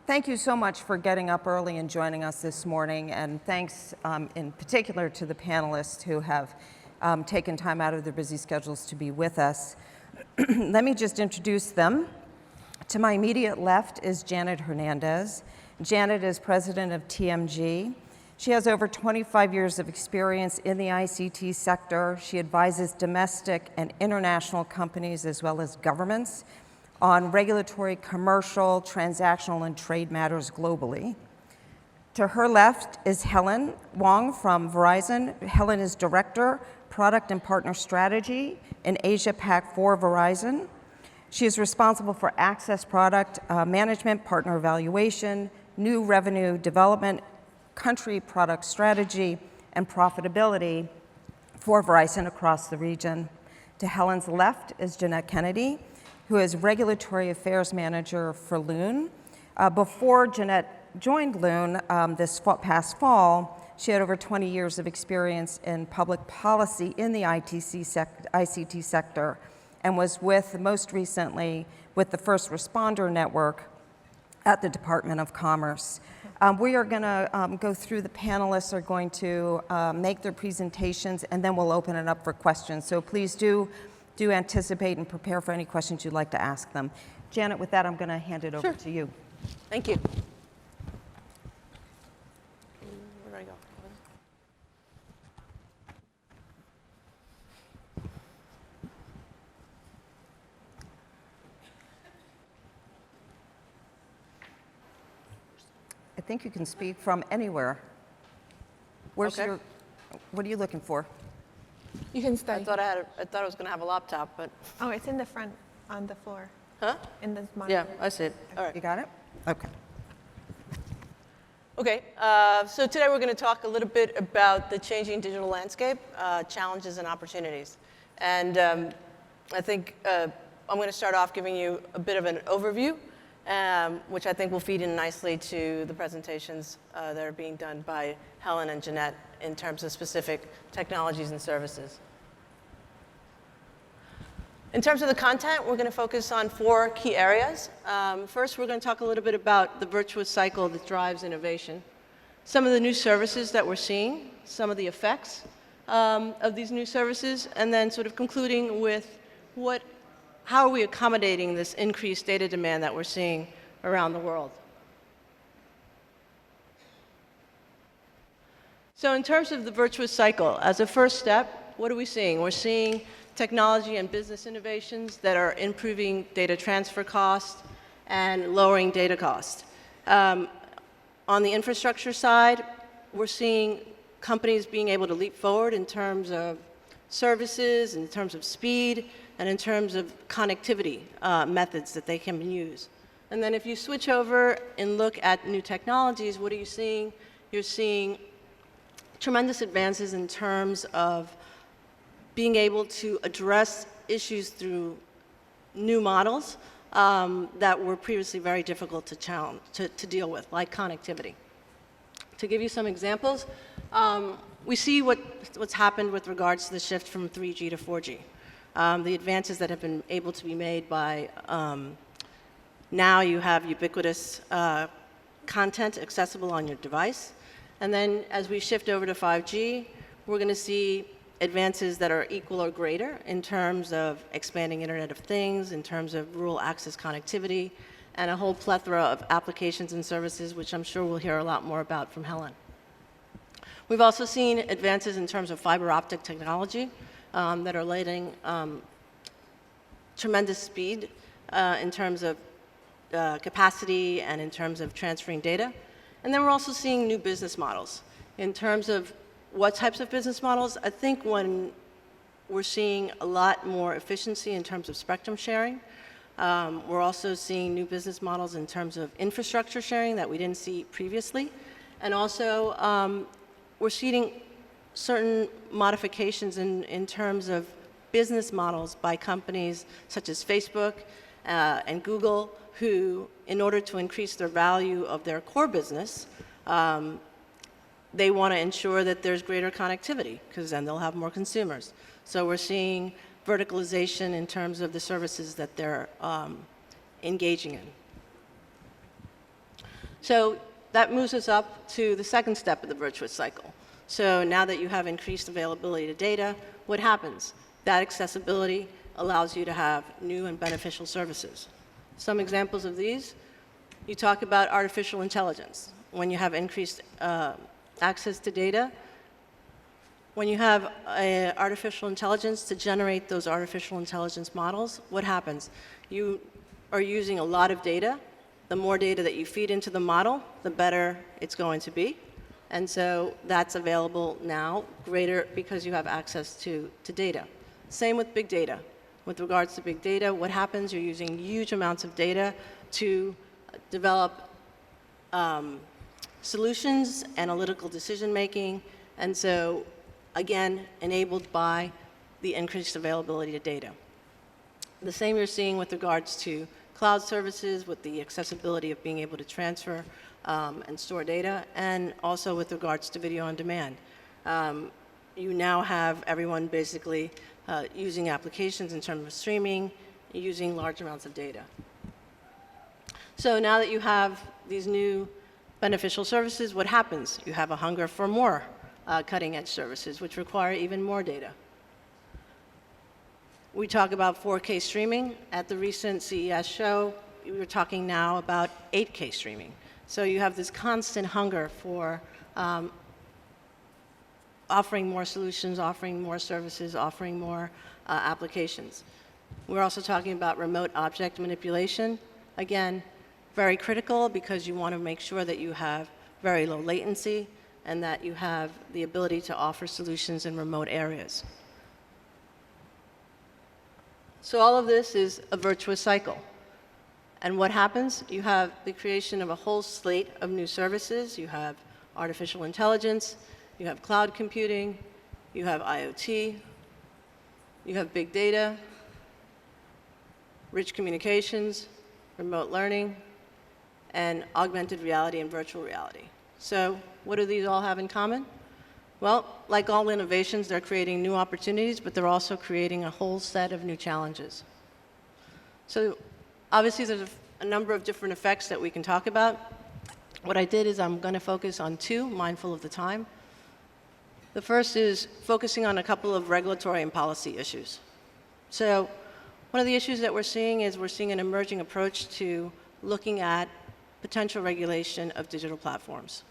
Thank you so much for getting up early and joining us this morning, and thanks in particular to the panelists who have taken time out of their busy schedules to be with us. Let me just introduce them. To my immediate left is Jeannette Hernandez. Jeannette is president of TMG. She has over 25 years of experience in the ICT sector. She advises domestic and international companies as well as governments on regulatory, commercial, transactional, and trade matters globally. To her left is Helen Wong from Verizon. Helen is Director, Product and Partner Strategy in Asia Pac for Verizon. She is responsible for access product management, partner evaluation, new revenue development, country product strategy, and profitability for Verizon across the region. To Helen's left is Jeannette Kennedy, who is Regulatory Affairs Manager for Loon. Before Jeannette joined Loon this past fall, she had over 20 years of experience in public policy in the ICT sector and was most recently with the First Responder Network at the Department of Commerce. We are going to go through, the panelists are going to make their presentations, and then we'll open it up for questions. So please do anticipate and prepare for any questions you'd like to ask them. Jeannette, with that, I'm going to hand it over to you. Thank you. Where do I go? I think you can speak from anywhere. Where's Okay. what are you looking for? You can stay. I thought I was going to have a laptop, but Oh, it's in the front on the floor. huh? In the monitor. Yeah, I see it. All right. You got it? Okay. Okay, so today we're going to talk a little bit about the changing digital landscape, challenges and opportunities. And I think I'm going to start off giving you a bit of an overview, which I think will feed in nicely to the presentations that are being done by Helen and Jeannette in terms of specific technologies and services. In terms of the content, we're going to focus on 4 key areas. First, we're going to talk a little bit about the virtuous cycle that drives innovation, some of the new services that we're seeing, some of the effects of these new services, and then sort of concluding with how are we accommodating this increased data demand that we're seeing around the world. So in terms of the virtuous cycle, as a first step, what are we seeing? We're seeing technology and business innovations that are improving data transfer costs and lowering data costs. On the infrastructure side, we're seeing companies being able to leap forward in terms of services, in terms of speed, and in terms of connectivity methods that they can use. And then if you switch over and look at new technologies, what are you seeing? You're seeing tremendous advances in terms of being able to address issues through new models that were previously very difficult to deal with, like connectivity. To give you some examples, we see what's happened with regards to the shift from 3G to 4G. The advances that have been able to be made by, now you have ubiquitous content accessible on your device. And then as we shift over to 5G, we're going to see advances that are equal or greater in terms of expanding Internet of Things, in terms of rural access connectivity, and a whole plethora of applications and services, which I'm sure we'll hear a lot more about from Helen. We've also seen advances in terms of fiber optic technology that are letting tremendous speed in terms of capacity and in terms of transferring data. And then we're also seeing new business models. In terms of what types of business models, I think when we're seeing a lot more efficiency in terms of spectrum sharing. We're also seeing new business models in terms of infrastructure sharing that we didn't see previously. And also, we're seeing certain modifications in terms of business models by companies such as Facebook and Google, who, in order to increase their value of their core business, they want to ensure that there's greater connectivity, because then they'll have more consumers. So we're seeing verticalization in terms of the services that they're engaging in. So that moves us up to the second step of the virtuous cycle. So now that you have increased availability to data, what happens? That accessibility allows you to have new and beneficial services. Some examples of these, you talk about artificial intelligence. When you have increased access to data, when you have artificial intelligence to generate those artificial intelligence models, what happens? You are using a lot of data. The more data that you feed into the model, the better it's going to be. And so that's available now, greater because you have access to data. Same with big data. With regards to big data, what happens? You're using huge amounts of data to develop solutions, analytical decision making, and so, again, enabled by the increased availability to data. The same you're seeing with regards to cloud services, with the accessibility of being able to transfer and store data, and also with regards to video on demand. You now have everyone basically using applications in terms of streaming, using large amounts of data. So now that you have these new beneficial services, what happens? You have a hunger for more cutting-edge services, which require even more data. We talk about 4K streaming. At the recent CES show, we were talking now about 8K streaming. So you have this constant hunger for offering more solutions, offering more services, offering more applications. We're also talking about remote object manipulation. Again, very critical because you want to make sure that you have very low latency and that you have the ability to offer solutions in remote areas. So all of this is a virtuous cycle. And what happens? You have the creation of a whole slate of new services. You have artificial intelligence, you have cloud computing, you have IoT, you have big data, rich communications, remote learning, and augmented reality and virtual reality. So what do these all have in common? Well, like all innovations, they're creating new opportunities, but they're also creating a whole set of new challenges. So obviously, there's a number of different effects that we can talk about. What I did is I'm going to focus on two, mindful of the time. The first is focusing on a couple of regulatory and policy issues. So one of the issues that we're seeing is we're seeing an emerging approach to looking at potential regulation of digital platforms.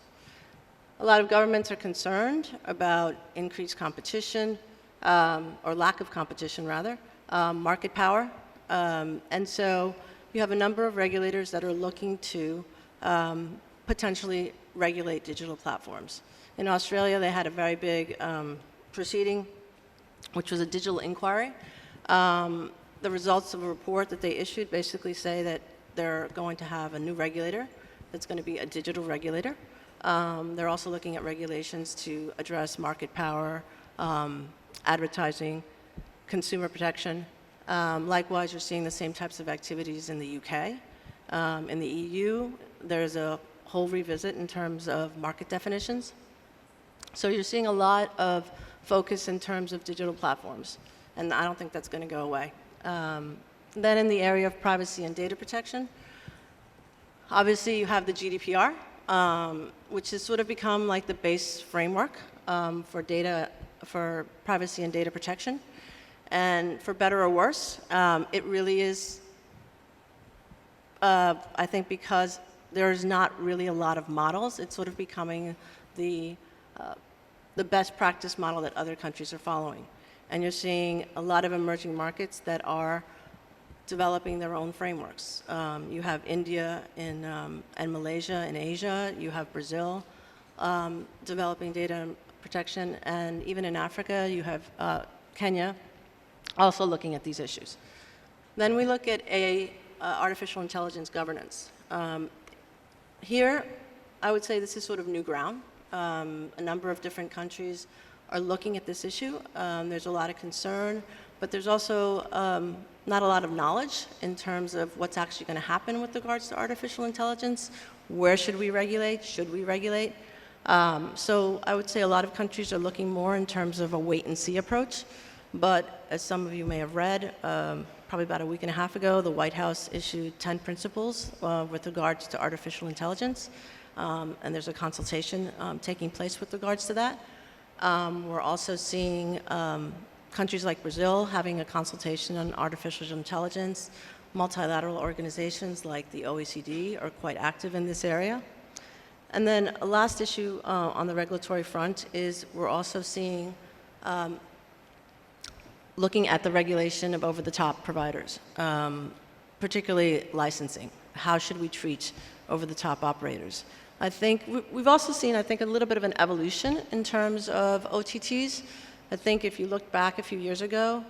A lot of governments are concerned about increased competition, or lack of competition rather, market power. And so you have a number of regulators that are looking to potentially regulate digital platforms. In Australia, they had a very big proceeding, which was a digital inquiry. The results of a report that they issued basically say that they're going to have a new regulator that's going to be a digital regulator. They're also looking at regulations to address market power, advertising, consumer protection. Likewise, you're seeing the same types of activities in the UK. In the EU, there's a whole revisit in terms of market definitions. So you're seeing a lot of focus in terms of digital platforms, and I don't think that's going to go away. Then in the area of privacy and data protection, obviously you have the GDPR, which has sort of become like the base framework for privacy and data protection. And for better or worse, it really is, I think because there's not really a lot of models, it's sort of becoming the best practice model that other countries are following. And you're seeing a lot of emerging markets that are developing their own frameworks. You have India and Malaysia in Asia. You have Brazil developing data protection. And even in Africa, you have Kenya also looking at these issues. Then we look at artificial intelligence governance. Here, I would say this is sort of new ground. A number of different countries are looking at this issue. There's a lot of concern, but there's also not a lot of knowledge in terms of what's actually going to happen with regards to artificial intelligence. Where should we regulate? Should we regulate? So I would say a lot of countries are looking more in terms of a wait-and-see approach. But as some of you may have read, probably about a week and a half ago, the White House issued 10 principles with regards to artificial intelligence, and there's a consultation taking place with regards to that. We're also seeing countries like Brazil having a consultation on artificial intelligence. Multilateral organizations like the OECD are quite active in this area. And then a last issue on the regulatory front is we're also seeing, looking at the regulation of over-the-top providers, particularly licensing. How should we treat over-the-top operators? I think we've also seen, I think, a little bit of an evolution in terms of OTTs. I think if you look back a few years ago,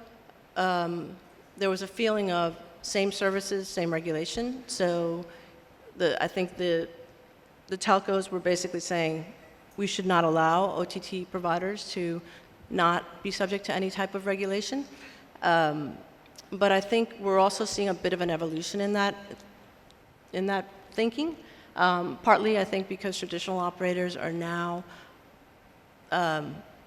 there was a feeling of same services, same regulation. So I think the telcos were basically saying we should not allow OTT providers to not be subject to any type of regulation. But I think we're also seeing a bit of an evolution in that thinking. Partly, I think, because traditional operators are now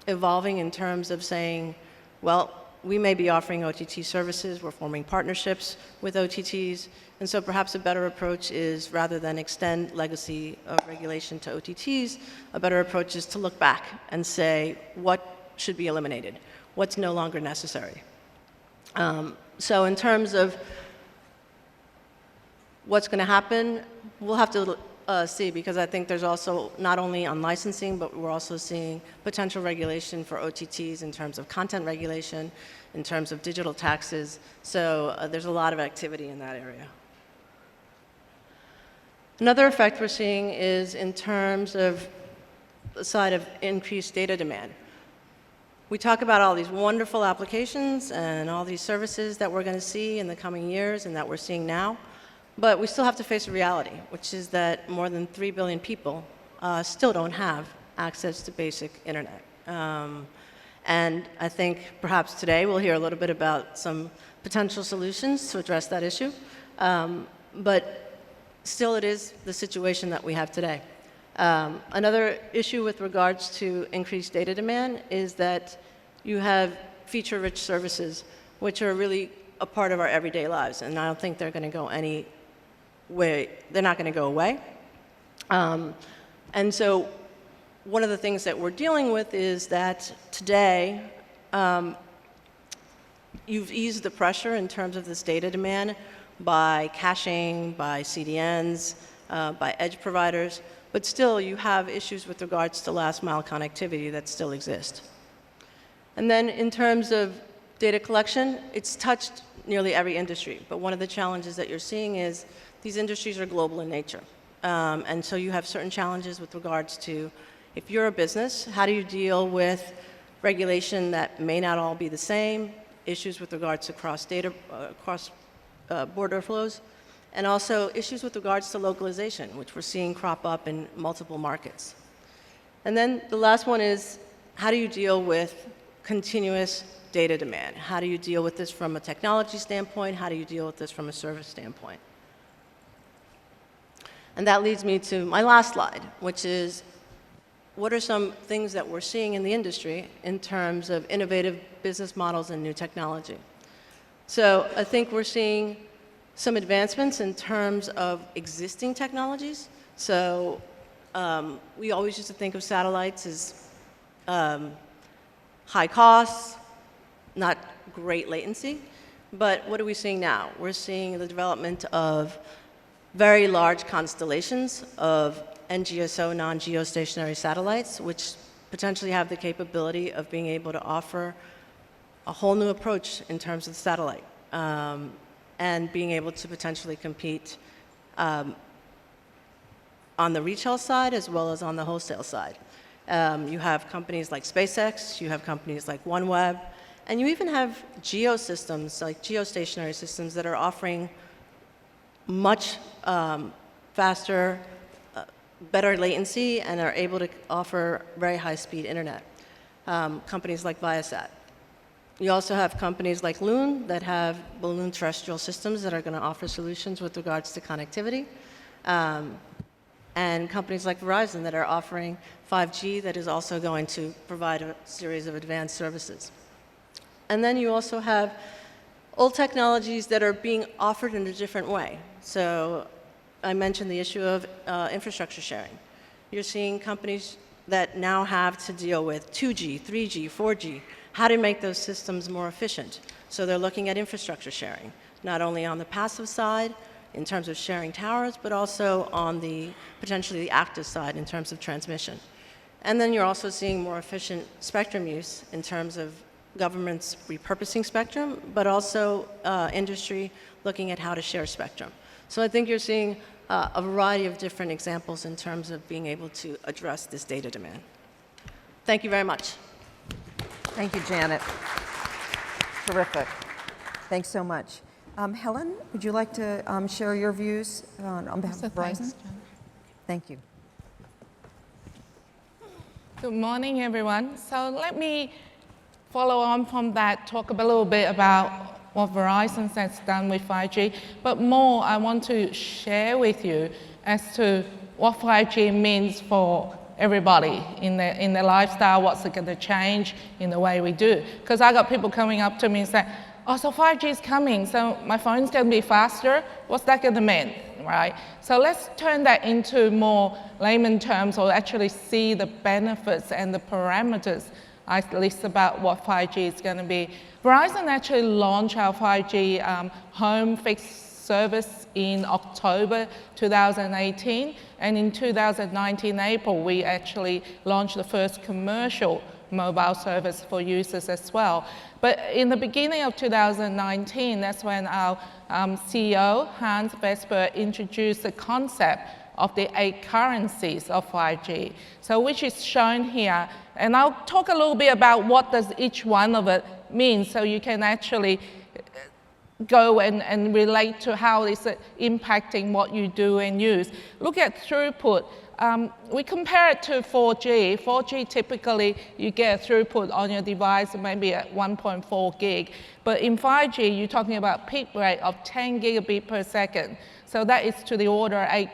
evolving in terms of saying, well, we may be offering OTT services, we're forming partnerships with OTTs, and so perhaps a better approach is, rather than extend legacy of regulation to OTTs, a better approach is to look back and say, what should be eliminated? What's no longer necessary? So in terms of what's going to happen, we'll have to see, because I think there's also, not only on licensing, but we're also seeing potential regulation for OTTs in terms of content regulation, in terms of digital taxes. So there's a lot of activity in that area. Another effect we're seeing is in terms of the side of increased data demand. We talk about all these wonderful applications and all these services that we're going to see in the coming years and that we're seeing now. But we still have to face a reality, which is that more than 3 billion people still don't have access to basic internet. And I think perhaps today we'll hear a little bit about some potential solutions to address that issue. But still, it is the situation that we have today. Another issue with regards to increased data demand is that you have feature-rich services, which are really a part of our everyday lives, and I don't think they're going to go any way. They're not going to go away. And so one of the things that we're dealing with is that today you've eased the pressure in terms of this data demand by caching, by CDNs, by edge providers, but still you have issues with regards to last mile connectivity that still exist. And then in terms of data collection, it's touched nearly every industry, but one of the challenges that you're seeing is these industries are global in nature. And so you have certain challenges with regards to, if you're a business, how do you deal with regulation that may not all be the same, issues with regards to cross-border flows, and also issues with regards to localization, which we're seeing crop up in multiple markets. And then the last one is, how do you deal with continuous data demand? How do you deal with this from a technology standpoint? How do you deal with this from a service standpoint? And that leads me to my last slide, which is, what are some things that we're seeing in the industry in terms of innovative business models and new technology? So I think we're seeing some advancements in terms of existing technologies. So we always used to think of satellites as high costs, not great latency. But what are we seeing now? We're seeing the development of very large constellations of NGSO, non-geostationary satellites, which potentially have the capability of being able to offer a whole new approach in terms of satellite, and being able to potentially compete on the retail side as well as on the wholesale side. You have companies like SpaceX, you have companies like OneWeb, and you even have geosystems, like geostationary systems, that are offering much faster, better latency, and are able to offer very high-speed internet. Companies like Viasat. You also have companies like Loon that have balloon terrestrial systems that are going to offer solutions with regards to connectivity. And companies like Verizon that are offering 5G that is also going to provide a series of advanced services. And then you also have old technologies that are being offered in a different way. So I mentioned the issue of infrastructure sharing. You're seeing companies that now have to deal with 2G, 3G, 4G, how to make those systems more efficient. So they're looking at infrastructure sharing, not only on the passive side in terms of sharing towers, but also on the potentially the active side in terms of transmission. And then you're also seeing more efficient spectrum use in terms of governments repurposing spectrum, but also industry looking at how to share spectrum. So I think you're seeing a variety of different examples in terms of being able to address this data demand. Thank you very much. Thank you, Janet. Terrific. Thanks so much. Helen, would you like to share your views on behalf of Verizon? Thank you. Good morning, everyone. So let me follow on from that, talk a little bit about what Verizon has done with 5G, but more I want to share with you as to what 5G means for everybody in their lifestyle, what's it going to change in the way we do. Because I got people coming up to me and saying, oh, so 5G is coming, so my phone's going to be faster. What's that going to mean, right? So let's turn that into more layman terms, or actually see the benefits and the parameters, at least about what 5G is going to be. Verizon actually launched our 5G home fixed service in October 2018, and in 2019 April, we actually launched the first commercial mobile service for users as well. But in the beginning of 2019, that's when our CEO, Hans Vesper, introduced the concept of the 8 currencies of 5G, so which is shown here. And I'll talk a little bit about what does each one of it mean, so you can actually go and relate to how it's impacting what you do and use. Look at throughput. We compare it to 4G. 4G, typically, you get a throughput on your device maybe at 1.4 gig. But in 5G, you're talking about peak rate of 10 gigabit per second. So that is to the order 8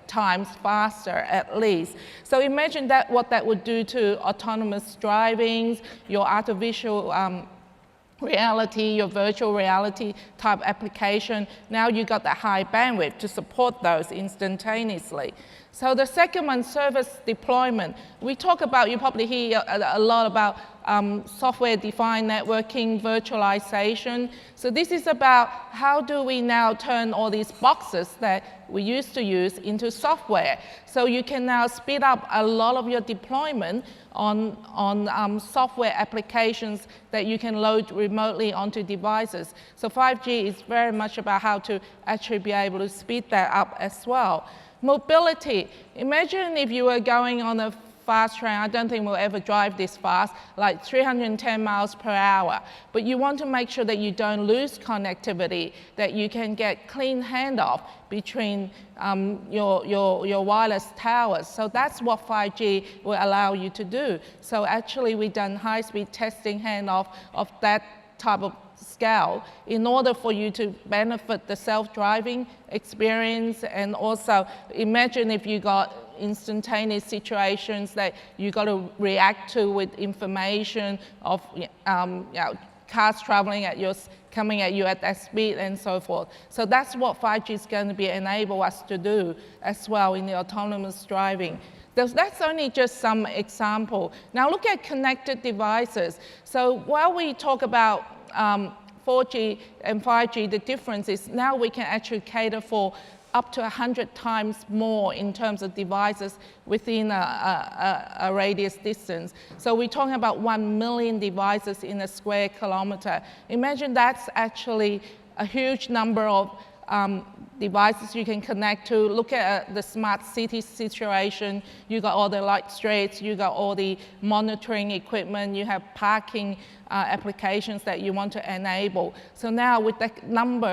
times faster, at least. So imagine that what that would do to autonomous driving, your artificial reality, your virtual reality type application. Now you got that high bandwidth to support those instantaneously. So the second one, service deployment. We talk about, you probably hear a lot about software-defined networking, virtualization. So this is about how do we now turn all these boxes that we used to use into software. So you can now speed up a lot of your deployment on software applications that you can load remotely onto devices. So 5G is very much about how to actually be able to speed that up as well. Mobility. Imagine if you were going on a fast train. I don't think we'll ever drive this fast, like 310 miles per hour. But you want to make sure that you don't lose connectivity, that you can get clean handoff between your wireless towers. So that's what 5G will allow you to do. So actually, we've done high-speed testing handoff of that type of scale in order for you to benefit the self-driving experience. And also imagine if you got instantaneous situations that you got to react to with information of cars traveling at coming at you at that speed and so forth. So that's what 5G is going to enable us to do as well in the autonomous driving. That's only just some example. Now look at connected devices. So while we talk about 4G and 5G, the difference is now we can actually cater for up to 100 times more in terms of devices within a radius distance. So we're talking about 1 million devices in a square kilometer. Imagine that's actually a huge number of devices you can connect to. Look at the smart city situation. You got all the light streets, you got all the monitoring equipment, you have parking applications that you want to enable. So now with that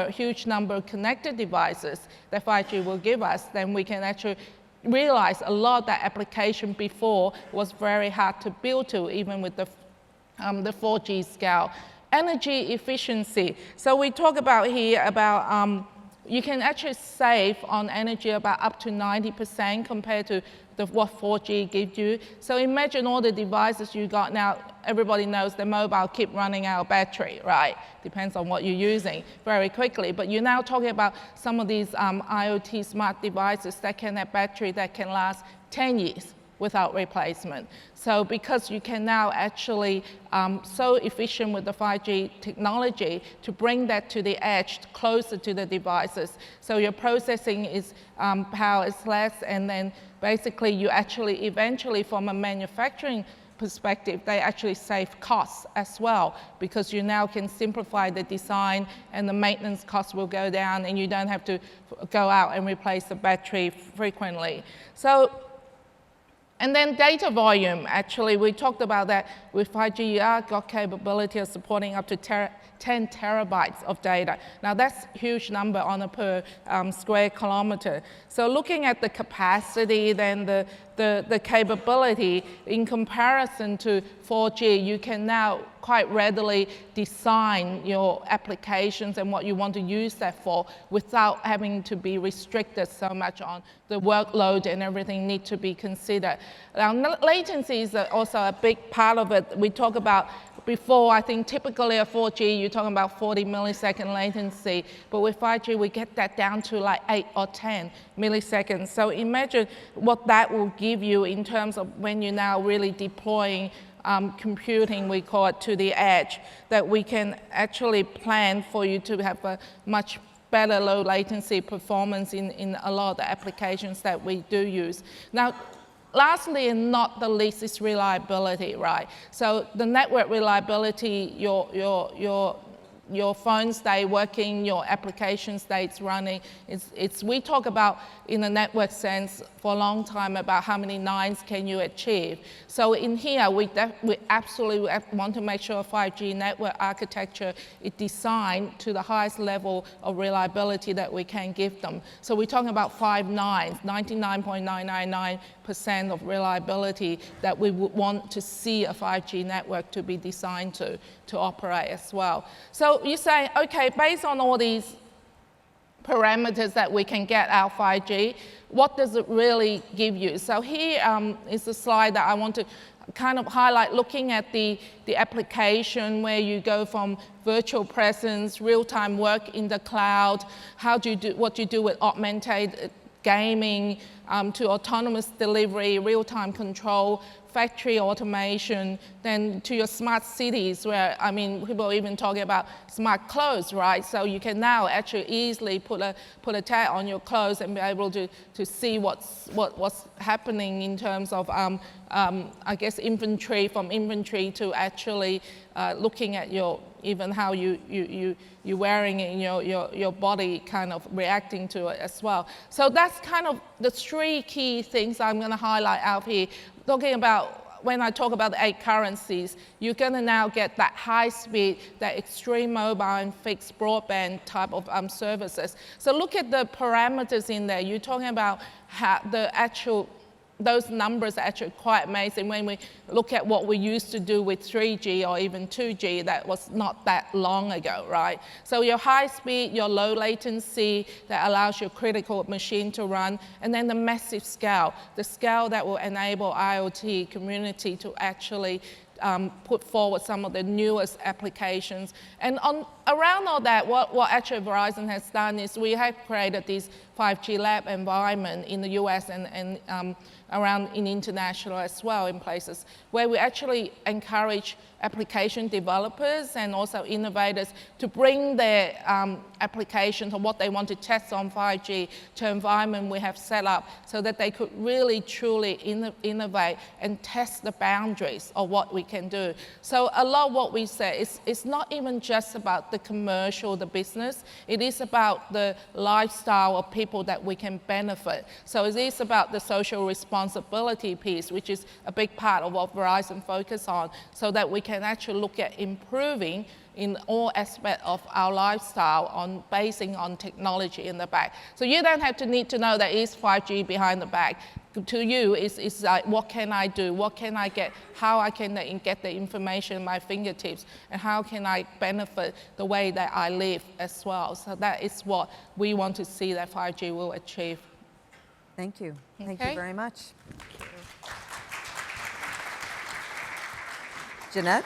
huge number of connected devices that 5G will give us, then we can actually realize a lot of that application before was very hard to build to, even with the 4G scale. Energy efficiency. So we talk about here about you can actually save on energy about up to 90% compared to what 4G gives you. So imagine all the devices you got now. Everybody knows the mobile keep running out of battery, right? Depends on what you're using very quickly. But you're now talking about some of these IoT smart devices that can have battery that can last 10 years without replacement. So because you can now actually so efficient with the 5G technology to bring that to the edge, closer to the devices. So your processing is power is less, and then basically you actually eventually from a manufacturing perspective, they actually save costs as well, because you now can simplify the design and the maintenance costs will go down, and you don't have to go out and replace the battery frequently. So, and then data volume, actually, we talked about that with 5G, you got capability of supporting up to 10 terabytes of data. Now that's a huge number on a per square kilometer. So looking at the capacity, then the capability in comparison to 4G, you can now quite readily design your applications and what you want to use that for without having to be restricted so much on the workload and everything need to be considered. Now latency is also a big part of it. We talk about before, I think typically a 4G, you're talking about 40 millisecond latency, but with 5G, we get that down to like 8 or 10 milliseconds. So imagine what that will give you in terms of when you're now really deploying computing, we call it, to the edge, that we can actually plan for you to have a much better low latency performance in a lot of the applications that we do use. Now, lastly, and not the least, is reliability, right? So the network reliability, your phone stay working, your application stays running. We talk about, in a network sense, for a long time about how many nines can you achieve. So in here, we absolutely want to make sure 5G network architecture is designed to the highest level of reliability that we can give them. So we're talking about 5 nines, 99.999% of reliability that we would want to see a 5G network to be designed to operate as well. So you say, okay, based on all these parameters that we can get out 5G, what does it really give you? So here is a slide that I want to kind of highlight, looking at the application where you go from virtual presence, real-time work in the cloud, what you do with augmented gaming, to autonomous delivery, real-time control, factory automation, then to your smart cities where, I mean, people are even talking about smart clothes, right? So you can now actually easily put a tag on your clothes and be able to see what's happening in terms of, I guess, inventory, from inventory to actually looking at even how you're wearing it in your body, kind of reacting to it as well. So that's kind of the 3 key things I'm going to highlight out here. Talking about, when I talk about the 8 currencies, you're going to now get that high speed, that extreme mobile and fixed broadband type of services. So look at the parameters in there. You're talking about how those numbers are actually quite amazing. When we look at what we used to do with 3G or even 2G, that was not that long ago, right? So your high speed, your low latency that allows your critical machine to run, and then the massive scale, the scale that will enable IoT community to actually put forward some of the newest applications. And around all that, what actually Verizon has done is we have created this 5G lab environment in the US and around in international as well, in places where we actually encourage application developers and also innovators to bring their applications or what they want to test on 5G to environment we have set up so that they could really truly innovate and test the boundaries of what we can do. So a lot of what we say is it's not even just about the commercial, the business, it is about the lifestyle of people that we can benefit. So it is about the social responsibility piece, which is a big part of what Verizon focus on, so that we can actually look at improving in all aspects of our lifestyle basing on technology in the back. So you don't have to need to know there is 5G behind the back. to you, it's like, what can I do? What can I get? How I can get the information at my fingertips? And how can I benefit the way that I live as well? So that is what we want to see that 5G will achieve. Thank you. Thank Okay. you very much. Jeannette?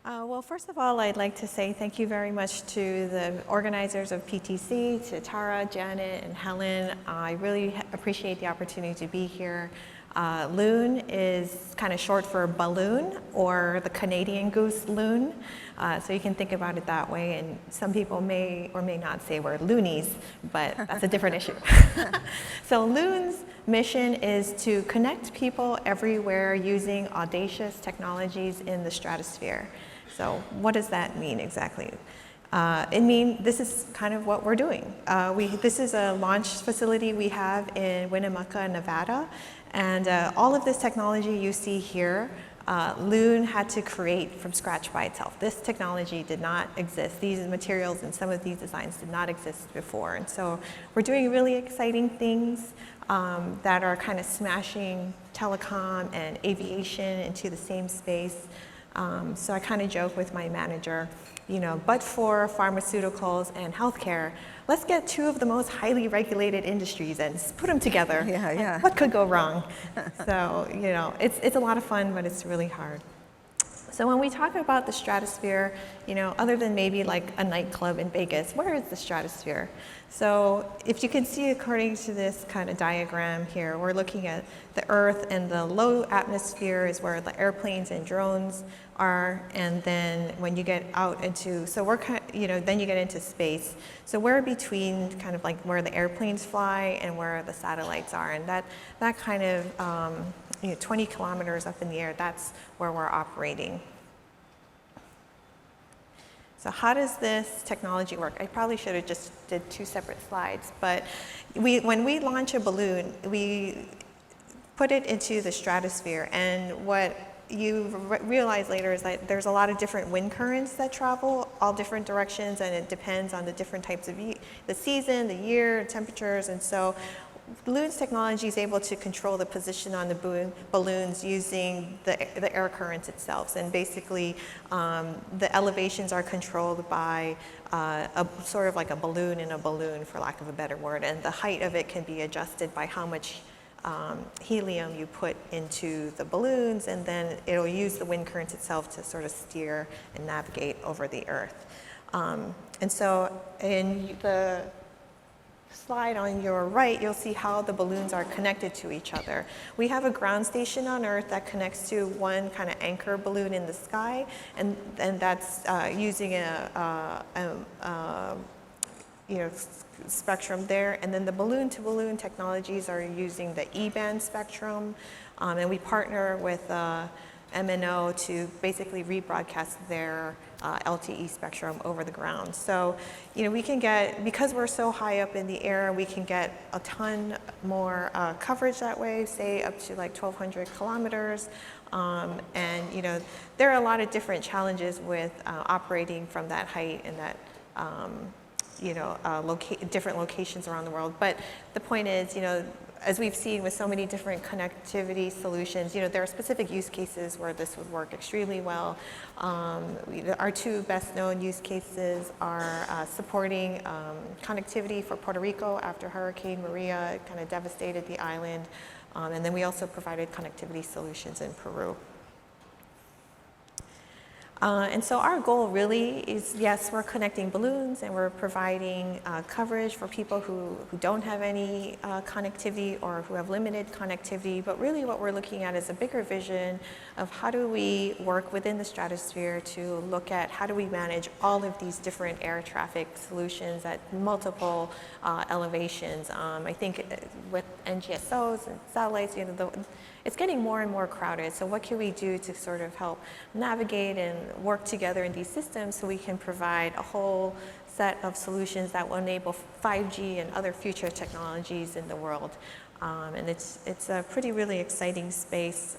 Well, first of all, I'd like to say thank you very much to the organizers of PTC, to Tara, Janet, and Helen. I really appreciate the opportunity to be here. Loon is kind of short for balloon, or the Canadian goose loon. So you can think about it that way. And some people may or may not say we're loonies, but that's a different issue. So Loon's mission is to connect people everywhere using audacious technologies in the stratosphere. So what does that mean exactly? It means this is kind of what we're doing. This is a launch facility we have in Winnemucca, Nevada. And all of this technology you see here, Loon had to create from scratch by itself. This technology did not exist. These materials and some of these designs did not exist before. And so we're doing really exciting things that are kind of smashing telecom and aviation into the same space. So I kind of joke with my manager, you know, but for pharmaceuticals and healthcare, let's get two of the most highly regulated industries and put them together. Yeah. What could go wrong? So, you know, it's a lot of fun, but it's really hard. So when we talk about the stratosphere, you know, other than maybe like a nightclub in Vegas, where is the stratosphere? So if you can see according to this kind of diagram here, we're looking at the Earth, and the low atmosphere is where the airplanes and drones are, and then when you get out into, so we're kind of, you know, then you get into space. So we're between kind of like where the airplanes fly and where the satellites are, and that kind of, you know, 20 kilometers up in the air, that's where we're operating. So how does this technology work? I probably should have just did two separate slides, but when we launch a balloon, we put it into the stratosphere, and what you realize later is that there's a lot of different wind currents that travel all different directions, and it depends on the different types of the season, the year, temperatures, and so Loon's technology is able to control the position on the balloons using the air currents itself. And basically, the elevations are controlled by a sort of like a balloon in a balloon, for lack of a better word. And the height of it can be adjusted by how much helium you put into the balloons, and then it'll use the wind currents itself to sort of steer and navigate over the Earth. And so in the slide on your right, you'll see how the balloons are connected to each other. We have a ground station on Earth that connects to one kind of anchor balloon in the sky, and that's using a you know, spectrum there. And then the balloon-to-balloon technologies are using the E-band spectrum, and we partner with MNO to basically rebroadcast their LTE spectrum over the ground. So, you know, we can get, because we're so high up in the air, we can get a ton more coverage that way, say up to like 1,200 kilometers. And, you know, there are a lot of different challenges with operating from that height and that, you know, different locations around the world. But the point is, you know, as we've seen with so many different connectivity solutions, you know, there are specific use cases where this would work extremely well. Our two best known use cases are supporting connectivity for Puerto Rico after Hurricane Maria. It kind of devastated the island. And then we also provided connectivity solutions in Peru. And so our goal really is, yes, we're connecting balloons and we're providing coverage for people who don't have any connectivity or who have limited connectivity, but really what we're looking at is a bigger vision of how do we work within the stratosphere to look at how do we manage all of these different air traffic solutions at multiple elevations. I think with NGSOs and satellites, you know, it's getting more and more crowded. So what can we do to sort of help navigate and work together in these systems so we can provide a whole set of solutions that will enable 5G and other future technologies in the world. And it's a pretty really exciting space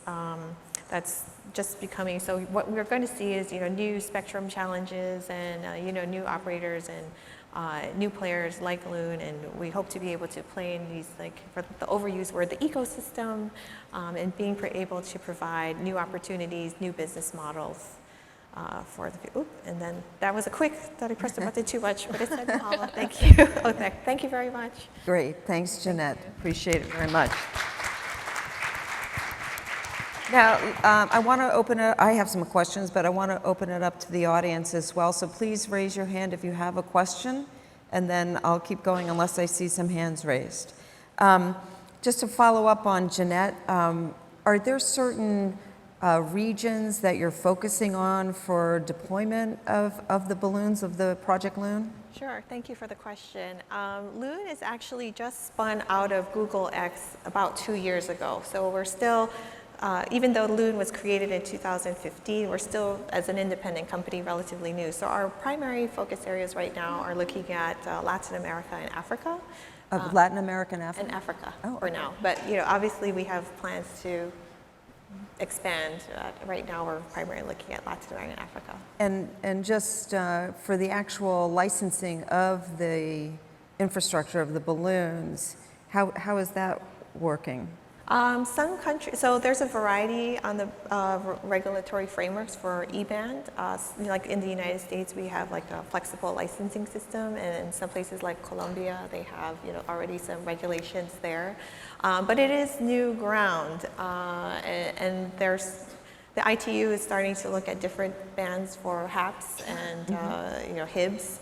that's just becoming, so what we're going to see is, you know, new spectrum challenges and, you know, new operators and new players like Loon, and we hope to be able to play in these, like, for the overused word, the ecosystem, and being able to provide new opportunities, new business models for the, and then that was a quick, thought I pressed the button too much, but it said Mahalo. Thank you. Thank you very much. Great, thanks, Jeannette. Appreciate it very much. Now, I want to open it, I have some questions, but I want to open it up to the audience as well. So please raise your hand if you have a question, and then I'll keep going unless I see some hands raised. Just to follow up on Jeannette, are there certain regions that you're focusing on for deployment of the balloons, of the Project Loon? Sure, thank you for the question. Loon is actually just spun out of Google X about 2 years ago. So we're still, even though Loon was created in 2015, we're still, as an independent company, relatively new. So our primary focus areas right now are looking at Latin America and Africa. Latin America and Africa? And Africa for okay. now. But obviously we have plans to expand. Right now we're primarily looking at Latin America and Africa. And just for the actual licensing of the infrastructure of the balloons, how is that working? Some countries, so there's a variety on the regulatory frameworks for E-band. Like in the United States, we have like a flexible licensing system, and in some places like Colombia, they have already some regulations there. But it is new ground, and there's the ITU is starting to look at different bands for HAPS and HIBs,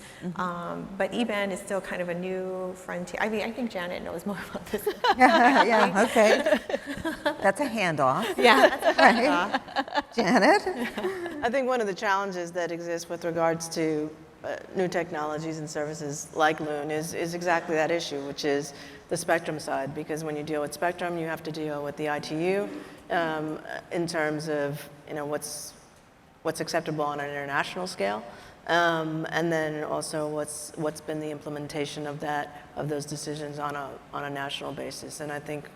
but E-band is still kind of a new frontier. I mean, I think Jeannette knows more about this. Yeah, okay. That's a handoff. Yeah, that's a handoff. Right. Jeannette? I think one of the challenges that exists with regards to new technologies and services like Loon is exactly that issue, which is the spectrum side, because when you deal with spectrum, you have to deal with the ITU in terms of what's acceptable on an international scale, and then also what's been the implementation of those decisions on a national basis. And I think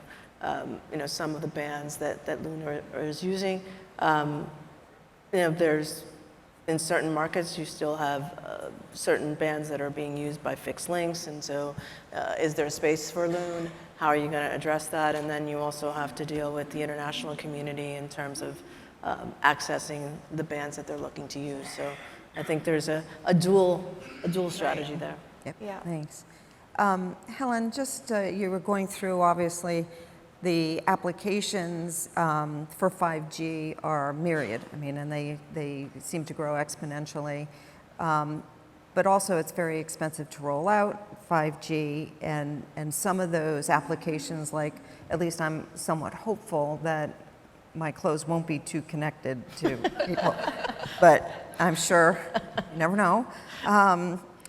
some of the bands that Loon is using, there's in certain markets you still have certain bands that are being used by fixed links, and so is there space for Loon? How are you going to address that? And then you also have to deal with the international community in terms of accessing the bands that they're looking to use. So I think there's a dual strategy there. Yep. Yeah. Thanks. Helen, just you were going through, obviously, the applications for 5G are myriad. I mean, and they seem to grow exponentially. But also it's very expensive to roll out 5G, and some of those applications, like, at least I'm somewhat hopeful that my clothes won't be too connected to people, but I'm sure, you never know,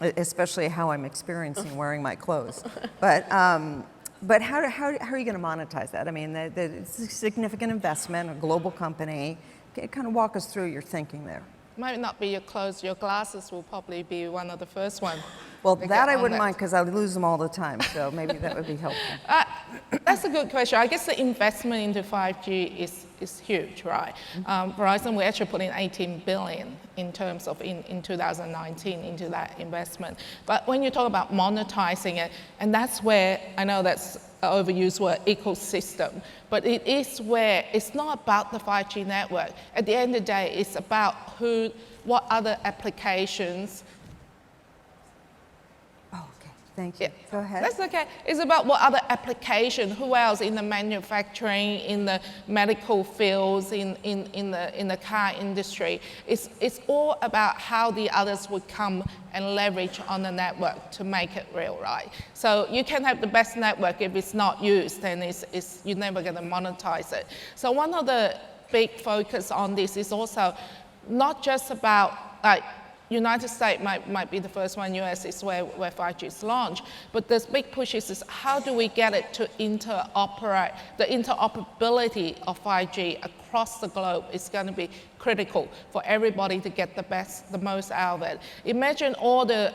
especially how I'm experiencing wearing my clothes. But how are you going to monetize that? I mean, it's a significant investment, a global company. Kind of walk us through your thinking there. Might not be your clothes, your glasses will probably be one of the first ones. Well, that I wouldn't mind, because I lose them all the time, so maybe that would be helpful. That's a good question. I guess the investment into 5G is huge, right? Verizon, we actually put in $18 billion in terms of in 2019 into that investment. But when you talk about monetizing it, and that's where, I know that's an overused word, ecosystem, but it is where it's not about the 5G network. At the end of the day, it's about what other applications. Thank you. Go ahead. That's okay. It's about what other application, who else in the manufacturing, in the medical fields, in the car industry. It's all about how the others would come and leverage on the network to make it real, right? So you can have the best network, if it's not used, then you're never going to monetize it. So one of the big focus on this is also not just about, like, United States might be the first one, US is where 5G is launched, but this big push is how do we get it to interoperate? The interoperability of 5G across the globe is going to be critical for everybody to get the most out of it. Imagine all the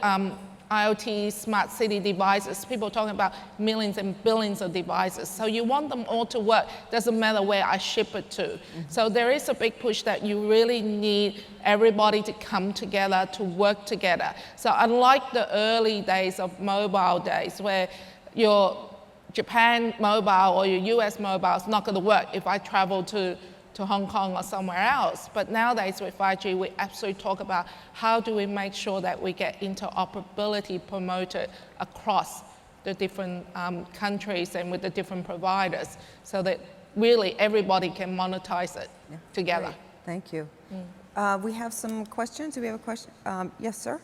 IoT, smart city devices. People talking about millions and billions of devices. So you want them all to work. Doesn't matter where I ship it to. So there is a big push that you really need everybody to come together, to work together. So unlike the early days of mobile days where your Japan mobile or your US mobile is not going to work if I travel to Hong Kong or somewhere else. But nowadays with 5G, we absolutely talk about how do we make sure that we get interoperability promoted across the different countries and with the different providers so that really everybody can monetize it together. Great. Thank you. We have some questions. Do we have a question? Yes, sir?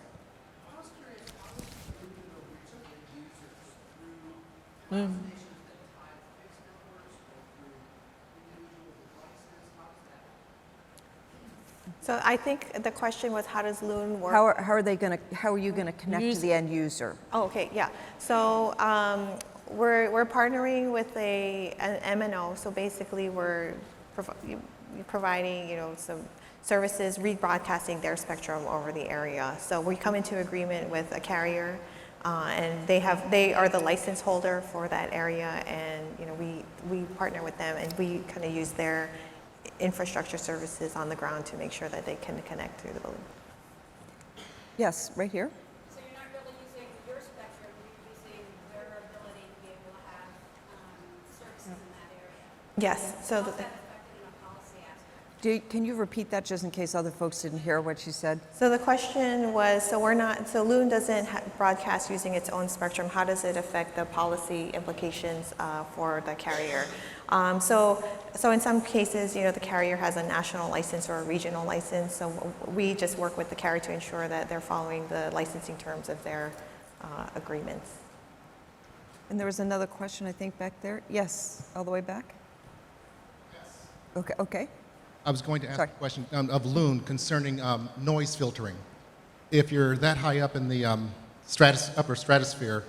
So I think the question was, how does Loon work? How are you going to connect to the end user? Oh, okay, yeah. So we're partnering with an MNO. So basically, we're providing some services, rebroadcasting their spectrum over the area. So we come into agreement with a carrier, and they are the license holder for that area, and we partner with them, and we kind of use their infrastructure services on the ground to make sure that they can connect through the balloon. Yes, right here. So you're not really using your spectrum, you're using their ability to be able to have services in that area. Yes. So How's that affected in a policy aspect? Can you repeat that just in case other folks didn't hear what she said? So the question was, so Loon doesn't broadcast using its own spectrum. How does it affect the policy implications for the carrier? So in some cases, the carrier has a national license or a regional license. So we just work with the carrier to ensure that they're following the licensing terms of their agreements. And there was another question, I think, back there. Yes, all the way back? Yes. Okay. I was going to ask a question of Loon concerning noise filtering. If you're that high up in the upper stratosphere,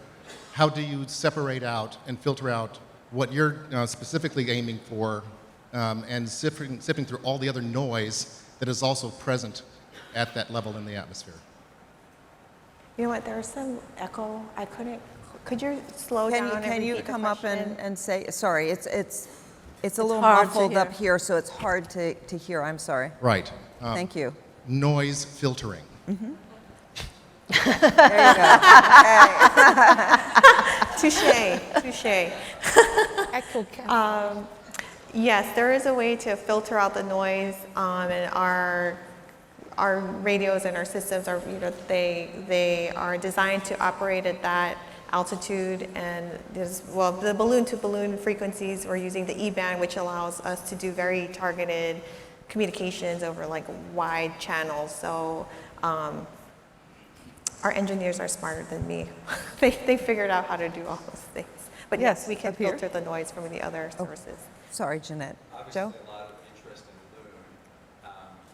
how do you separate out and filter out what you're specifically aiming for and sifting through all the other noise that is also present at that level in the atmosphere? You know what, there was some echo. I couldn't, could you slow down and Can you repeat the come up question? and say, sorry, it's a little hard to muffled up hear. here, so it's hard to hear. I'm sorry. Right. Thank you. Noise filtering. There you go. Touche. Echo cancel. Yes, there is a way to filter out the noise, and our radios and our systems are, they are designed to operate at that altitude, and the balloon-to-balloon frequencies, we're using the E-band, which allows us to do very targeted communications over wide channels. So our engineers are smarter than me. They figured out how to do all those things. But yes, we can up here. filter the noise from the other sources. Sorry, Jeanette. Obviously, Joe? a lot of interest in Loon.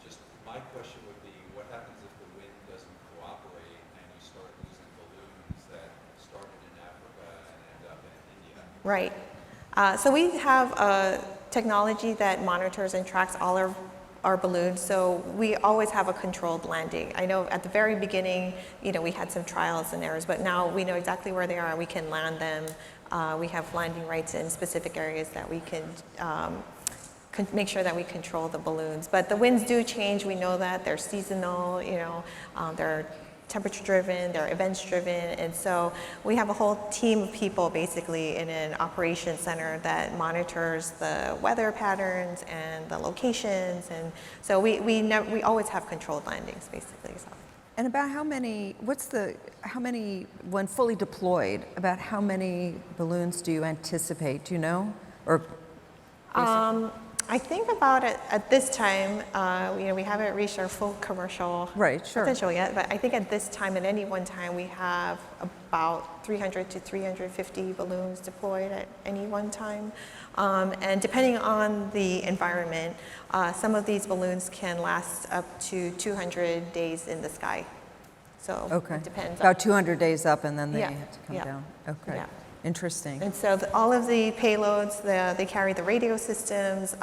Just my question would be, what happens if the wind doesn't cooperate and you start using balloons that started in Africa and end up in India? Right. So we have a technology that monitors and tracks all our balloons, so we always have a controlled landing. I know at the very beginning, we had some trials and errors, but now we know exactly where they are and we can land them. We have landing rights in specific areas that we can make sure that we control the balloons. But the winds do change, we know that. They're seasonal, they're temperature driven, they're events driven, and so we have a whole team of people basically in an operations center that monitors the weather patterns and the locations, and so we always have controlled landings basically. So. And about how many, when fully deployed, about how many balloons do you anticipate, do you know? Or I think about it at this time, we haven't reached our full commercial potential yet, but I think at this time, at any one time, we have about 300 to 350 balloons deployed at any one time. And depending on the environment, some of these balloons can last up to 200 days in the sky. So it depends. About 200 days up and then they have to come Yeah. down. Okay. Yeah. Interesting. And so all of the payloads, they carry the radio systems,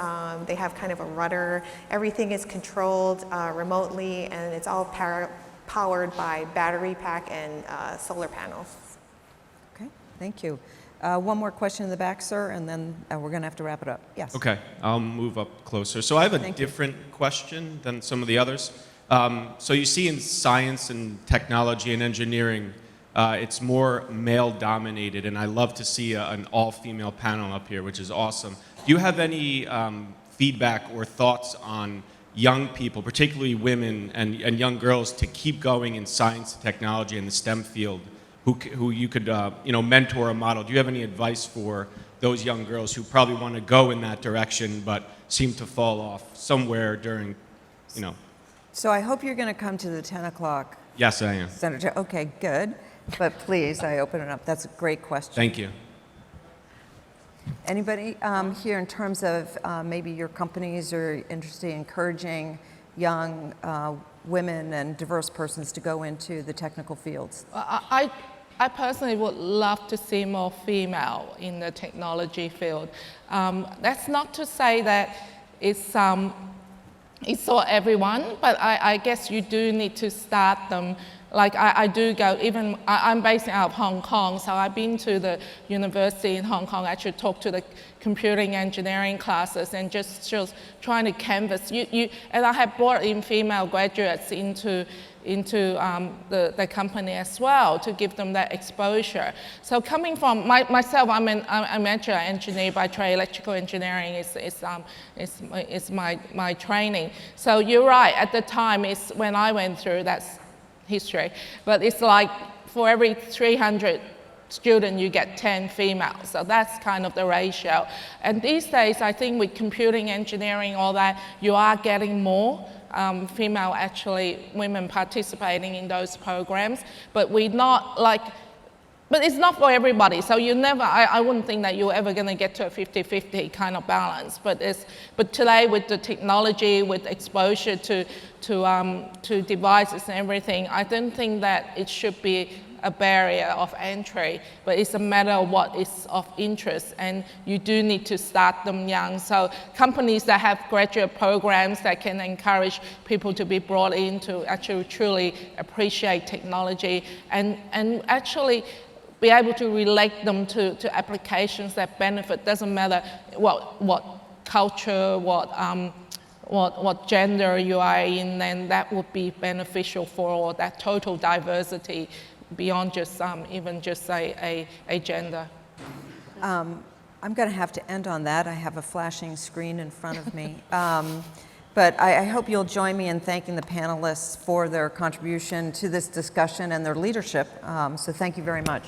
they have kind of a rudder, everything is controlled remotely, and it's all powered by battery pack and solar panels. Okay, thank you. One more question in the back, sir, and then we're going to have to wrap it up. Yes. Okay, I'll move up closer. So I have a Thank you. different question than some of the others. So you see in science and technology and engineering, it's more male-dominated, and I love to see an all-female panel up here, which is awesome. Do you have any feedback or thoughts on young people, particularly women and young girls, to keep going in science and technology and the STEM field, who you could mentor or model? Do you have any advice for those young girls who probably want to go in that direction but seem to fall off somewhere during, So I hope you're going to come to the 10 o'clock. Yes, I am. Senator, okay, good. But please, I open it up. That's a great question. Thank you. Anybody here in terms of maybe your companies are interested in encouraging young women and diverse persons to go into the technical fields? I personally would love to see more female in the technology field. That's not to say that it's for everyone, but I guess you do need to start them. Like I do go, I'm based out of Hong Kong, so I've been to the university in Hong Kong, actually talk to the computing engineering classes and just trying to canvas. And I have brought in female graduates into the company as well to give them that exposure. So coming from myself, I'm an amateur engineer by trade. Electrical engineering is my training. So you're right. At the time, it's when I went through that's history, but it's like for every 300 students, you get 10 females. So that's kind of the ratio. And these days, I think with computing engineering, all that, you are getting more women participating in those programs, but but it's not for everybody. So I wouldn't think that you're ever going to get to a 50-50 kind of balance. But today with the technology, with exposure to devices and everything, I don't think that it should be a barrier of entry, but it's a matter of what is of interest, and you do need to start them young. So companies that have graduate programs that can encourage people to be brought in to actually truly appreciate technology and actually be able to relate them to applications that benefit. Doesn't matter what culture, what gender you are in, then that would be beneficial for that total diversity beyond just even just a gender. I'm going to have to end on that. I have a flashing screen in front of me. But I hope you'll join me in thanking the panelists for their contribution to this discussion and their leadership. So thank you very much.